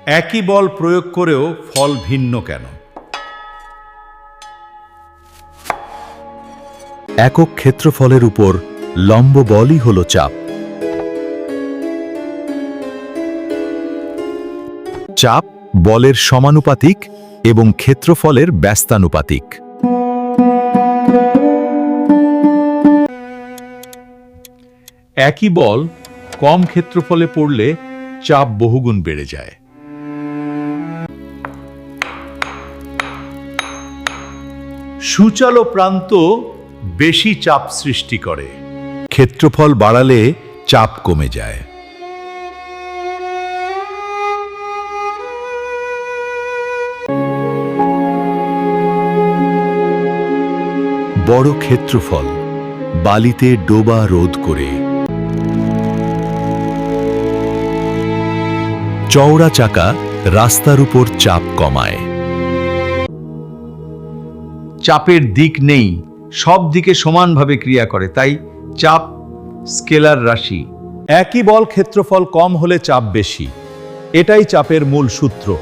একই বল প্রয়োগ করেও ফল ভিন্ন কেন? একক ক্ষেত্রফলের উপর লম্ব বলই হল চাপ। চাপ বলের সমানুপাতিক এবং ক্ষেত্রফলের ব্যস্তানুপাতিক। একই বল কম ক্ষেত্রফলে পড়লে চাপ বহুগুণ বেড়ে যায়। সূচালো প্রান্ত বেশি চাপ সৃষ্টি করে। ক্ষেত্রফল বাড়ালে চাপ কমে যায়। বড় ক্ষেত্রফল বালিতে ডোবা রোধ করে। চওড়া চাকা রাস্তার উপর চাপ কমায়। চাপের দিক নেই, সব দিকে সমানভাবে ক্রিয়া করে, তাই চাপ স্কেলার রাশি। একই বল ক্ষেত্রফল কম হলে চাপ বেশি, এটাই চাপের মূল সূত্র।